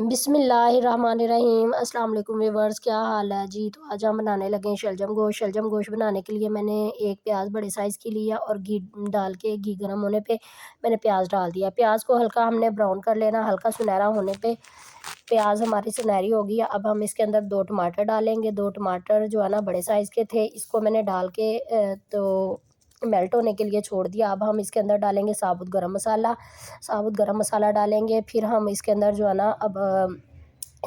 बिस्मिल्लाहिर्रहमानिर्रहीम। अस्सलाम वालेकुम व्यूअर्स, क्या हाल है जी। तो आज हम बनाने लगे हैं शलजम गोश्त बनाने के लिए मैंने एक प्याज बड़े साइज़ की लिया और घी डाल के घी गर्म होने पे मैंने प्याज डाल दिया। प्याज को हल्का हमने ब्राउन कर लेना, हल्का सुनहरा होने पे प्याज हमारी सुनहरी होगी। अब हम इसके अंदर 2 टमाटर डालेंगे। 2 टमाटर जो है ना बड़े साइज़ के थे, इसको मैंने डाल के तो मेल्ट होने के लिए छोड़ दिया। अब हम इसके अंदर डालेंगे साबुत गरम मसाला डालेंगे। फिर हम इसके अंदर जो है ना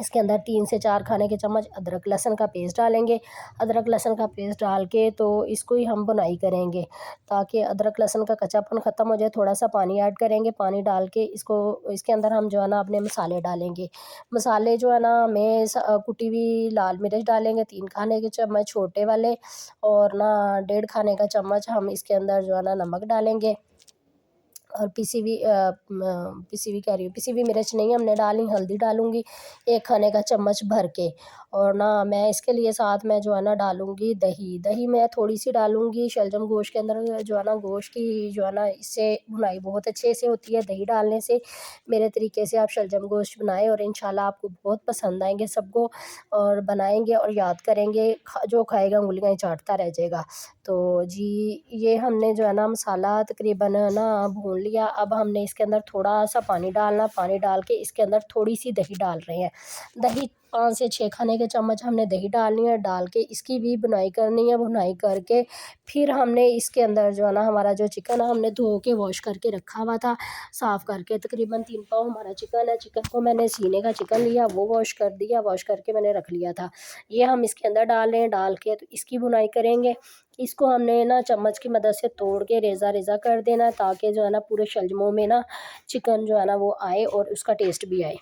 इसके अंदर 3 से 4 खाने के चम्मच अदरक लहसुन का पेस्ट डालेंगे। अदरक लहसुन का पेस्ट डाल के तो इसको ही हम बुनाई करेंगे ताकि अदरक लहसुन का कच्चापन ख़त्म हो जाए। थोड़ा सा पानी ऐड करेंगे, पानी डाल के इसको इसके अंदर हम जो है ना अपने मसाले डालेंगे। मसाले जो है ना कुटी हुई लाल मिर्च डालेंगे 3 खाने के चम्मच छोटे वाले, और ना 1.5 खाने का चम्मच हम इसके अंदर जो है ना नमक डालेंगे। और पिसी हुई मिर्च नहीं हमने डालनी, हल्दी डालूँगी 1 खाने का चम्मच भर के। और ना मैं इसके लिए साथ में जो है ना डालूँगी दही मैं थोड़ी-सी डालूँगी। शलजम गोश्त के अंदर जो है ना गोश्त की जो है ना इससे भुनाई बहुत अच्छे से होती है दही डालने से। मेरे तरीके से आप शलजम गोश्त बनाएँ और इंशाल्लाह आपको बहुत पसंद आएँगे सबको, और बनाएँगे और याद करेंगे, जो खाएगा उँगलियाँ ही चाटता रह जाएगा। तो जी, ये हमने जो है ना मसाला तकरीबन ना भून लिया। अब हमने इसके अंदर थोड़ा-सा पानी डालना, पानी डाल के इसके अंदर थोड़ी-सी दही डाल रहे हैं। दही 5 से 6 खाने के चम्मच हमने दही डालनी है, डाल के इसकी भी भुनाई करनी है। भुनाई करके फिर हमने इसके अंदर जो है ना हमारा जो चिकन है हमने धो के वॉश करके रखा हुआ था, साफ़ करके। तकरीबन 3 पाव हमारा चिकन है। चिकन को मैंने सीने का चिकन लिया, वो वॉश कर दिया, वॉश करके मैंने रख लिया था। ये हम इसके अंदर डाल रहे हैं, डाल के तो इसकी भुनाई करेंगे। इसको हमने ना चम्मच की मदद से तोड़ के रेज़ा-रेज़ा कर देना है ताकि जो है ना पूरे शलजमों में ना चिकन जो है ना वो आए और उसका टेस्ट भी आए।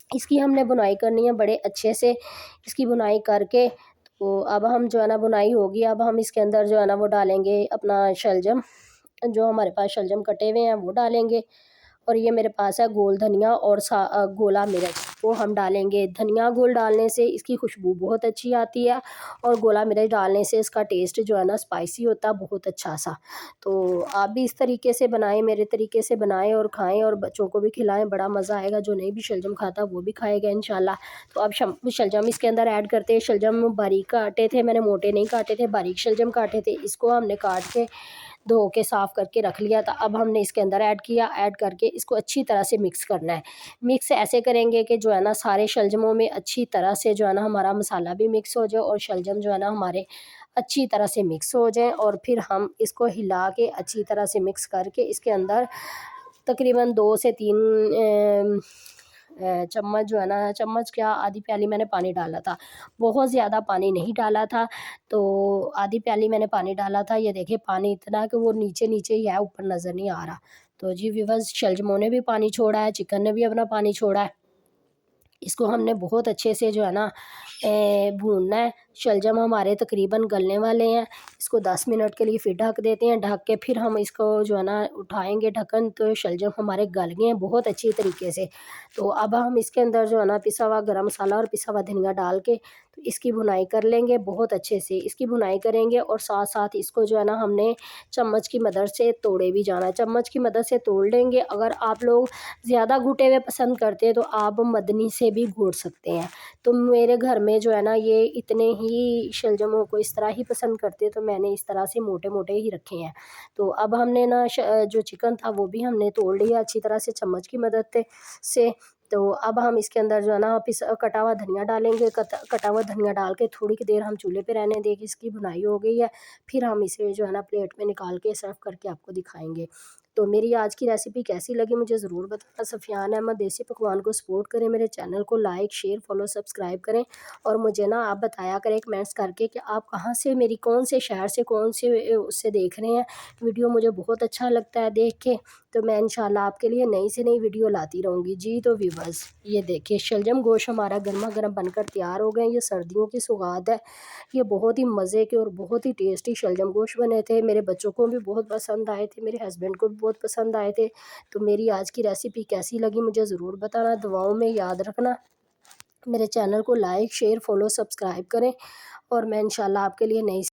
इसकी हमने बुनाई करनी है बड़े अच्छे से। इसकी बुनाई करके तो अब हम जो है ना बुनाई होगी, अब हम इसके अंदर जो है ना वो डालेंगे अपना शलजम, जो हमारे पास शलजम कटे हुए हैं वो डालेंगे। और ये मेरे पास है गोल धनिया और गोला मिर्च, वो हम डालेंगे। धनिया गोल डालने से इसकी खुशबू बहुत अच्छी आती है, और गोला मिर्च डालने से इसका टेस्ट जो है ना स्पाइसी होता है बहुत अच्छा सा। तो आप भी इस तरीके से बनाएं, मेरे तरीके से बनाएं और खाएं और बच्चों को भी खिलाएं, बड़ा मज़ा आएगा। जो नहीं भी शलजम खाता वो भी खाएगा इंशाल्लाह। तो अब शलजम इसके अंदर ऐड करते हैं। शलजम बारीक काटे थे मैंने, मोटे नहीं काटे थे, बारीक शलजम काटे थे। इसको हमने काट के धो के साफ़ करके रख लिया था। अब हमने इसके अंदर ऐड किया, ऐड करके इसको अच्छी तरह से मिक्स करना है। मिक्स ऐसे करेंगे कि जो है ना सारे शलजमों में अच्छी तरह से जो है ना हमारा मसाला भी मिक्स हो जाए और शलजम जो है ना हमारे अच्छी तरह से मिक्स हो जाए। और फिर हम इसको हिला के अच्छी तरह से मिक्स करके इसके अंदर तकरीबन 2 से 3 चम्मच जो है ना, चम्मच क्या आधी प्याली मैंने पानी डाला था, बहुत ज़्यादा पानी नहीं डाला था। तो आधी प्याली मैंने पानी डाला था। ये देखिए पानी इतना कि वो नीचे-नीचे ही है, ऊपर नज़र नहीं आ रहा। तो जी व्यूअर्स, शलजमों ने भी पानी छोड़ा है, चिकन ने भी अपना पानी छोड़ा है। इसको हमने बहुत अच्छे से जो है ना भूनना है। शलजम हमारे तकरीबन गलने वाले हैं। इसको 10 मिनट के लिए फिर ढक देते हैं। ढक के फिर हम इसको जो है ना उठाएँगे ढक्कन, तो शलजम हमारे गल गए हैं बहुत अच्छी तरीके से। तो अब हम इसके अंदर जो है ना पिसा हुआ गरम मसाला और पिसा हुआ धनिया डाल के तो इसकी भुनाई कर लेंगे बहुत अच्छे से। इसकी भुनाई करेंगे और साथ-साथ इसको जो है ना हमने चम्मच की मदद से तोड़े भी जाना है। चम्मच की मदद से तोड़ लेंगे। अगर आप लोग ज़्यादा घुटे हुए पसंद करते हैं तो आप मदनी से भी घोट सकते हैं। तो मेरे घर में जो है ना ये इतने ही शलजमों को इस तरह ही पसंद करते हैं, तो मैंने इस तरह से मोटे-मोटे ही रखे हैं। तो अब हमने ना जो चिकन था वो भी हमने तोड़ लिया अच्छी तरह से चम्मच की मदद से। तो अब हम इसके अंदर जो है ना कटा हुआ धनिया डालेंगे। कटा हुआ धनिया डाल के थोड़ी की देर हम चूल्हे पे रहने देंगे। इसकी भुनाई हो गई है, फिर हम इसे जो है ना प्लेट में निकाल के सर्व करके आपको दिखाएँगे। तो मेरी आज की रेसिपी कैसी लगी मुझे ज़रूर बताना। सफ़ियान अहमद देसी पकवान को सपोर्ट करें, मेरे चैनल को लाइक, शेयर, फॉलो, सब्सक्राइब करें, और मुझे ना आप बताया करें कमेंट्स करके कि आप कहाँ से, मेरी कौन से शहर से, कौन से उससे देख रहे हैं वीडियो। मुझे बहुत अच्छा लगता है देख के। तो मैं इंशाल्लाह आपके लिए नई से नई वीडियो लाती रहूँगी जी। तो व्यूअर्स, ये देखिए शलजम गोश्त हमारा गरमा-गरम बनकर तैयार हो गए। ये सर्दियों की सौगात है। ये बहुत ही मज़े के और बहुत ही टेस्टी शलजम गोश्त बने थे। मेरे बच्चों को भी बहुत पसंद आए थे, मेरे हस्बैंड को भी बहुत पसंद आए थे। तो मेरी आज की रेसिपी कैसी लगी मुझे ज़रूर बताना, दुआओं में याद रखना। मेरे चैनल को लाइक, शेयर, फॉलो, सब्सक्राइब करें, और मैं इंशाल्लाह आपके लिए नई